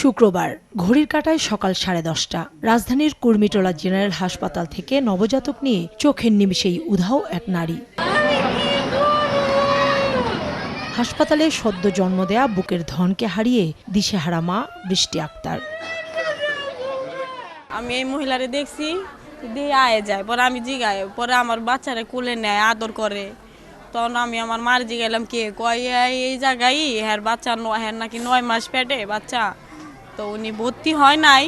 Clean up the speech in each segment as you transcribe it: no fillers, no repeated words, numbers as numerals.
শুক্রবার ঘড়ির কাঁটায় সকাল 10:30। রাজধানীর কুর্মিটোলা জেনারেল হাসপাতাল থেকে নবজাতক নিয়ে চোখের নিমেষেই উধাও এক নারী। হাসপাতালে সদ্য জন্ম দেয়া বুকের ধনকে হারিয়ে দিশেহারা মা বৃষ্টি আক্তার। আমি এই মহিলারে দেখছি দিয়ে আয়ে যায়, পরে আমি জিগাই, পরে আমার বাচ্চারে কোলে নেয়, আদর করে। তখন আমি আমার মার জিগাইলাম কে কয় এই জায়গায় হ্যার বাচ্চা হ্যার নাকি 9 মাস পেটে বাচ্চা। তো উনি ভর্তি হয় নাই,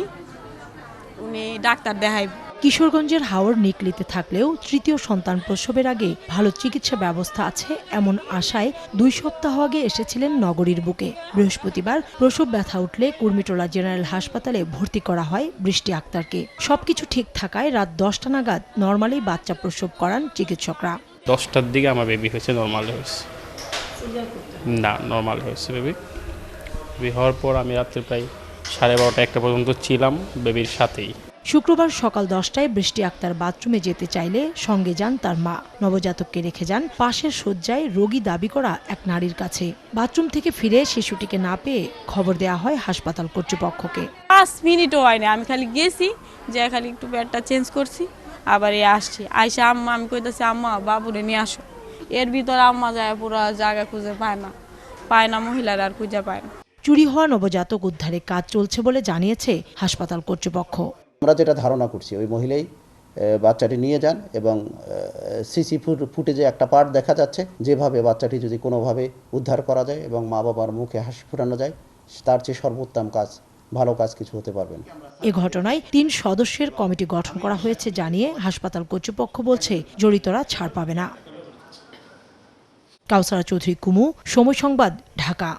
উনি ডাক্তার দেখাই। কিশোরগঞ্জের হাওর নিকলিতে থাকলেও তৃতীয় সন্তান প্রসবের আগে ভালো চিকিৎসা ব্যবস্থা আছে এমন আশায় 2 সপ্তাহ আগে এসেছিলেন নগরীর বুকে। বৃহস্পতিবার প্রসব ব্যথা উঠলে কুর্মিটোলা জেনারেল হাসপাতালে ভর্তি করা হয় বৃষ্টি আক্তারকে। সবকিছু ঠিক থাকায় রাত 10টা নাগাদ নর্মালি বাচ্চা প্রসব করান চিকিৎসকরা। 10টার দিকে আমার বেবি হয়েছে, নর্মাল হয়েছে না, নর্মাল হয়েছে বেবি হওয়ার পর আমি রাত্রে প্রায় 12:30 1টা পর্যন্ত ছিলাম বেবির সাথেই। শুক্রবার সকাল 10টায় বৃষ্টি আক্তার বাথরুমে যেতে চাইলে সঙ্গে যান তার মা। নবজাতককে রেখে যান পাশের শয্যায় রোগী দাবি করা এক নারীর কাছে। বাথরুম থেকে ফিরে শিশুটিকে না পেয়ে খবর দেয়া হয় হাসপাতাল কর্তৃপক্ষকে। 5 মিনিটও হয় না, আমি খালি গেছি যে খালি একটু ব্যাডটা চেঞ্জ করছি, আবার আসছি। আইসা আম্মা, আমি কইতাছি আম্মা বাবুরে নিয়ে আসো। এর ভিতরে আম্মা যায় পুরো জায়গা খুঁজে পায় না মহিলারা আর খুঁজে পায় না। চুরি হওয়া নবজাতক উদ্ধারে কাজ চলছে বলে জানিয়েছে হাসপাতাল কর্তৃপক্ষ। আমরা যেটা ধারণা করছি ওই মহিলাই বাচ্চাটি নিয়ে যান এবং সিসি ফুটেজে একটা পার্ট দেখা যাচ্ছে যেভাবে বাচ্চাটি যদি কোনোভাবে উদ্ধার করা যায় এবং মা বাবার মুখে হাসি ফোটানো যায়, তার চেয়ে সর্বোত্তম কাজ, ভালো কাজ কিছু হতে পারবে না। এ ঘটনায় 3 সদস্যের কমিটি গঠন করা হয়েছে জানিয়ে হাসপাতাল কর্তৃপক্ষ বলছে জড়িতরা ছাড় পাবে না। কাউসারা চৌধুরী কুমু, সময় সংবাদ, ঢাকা।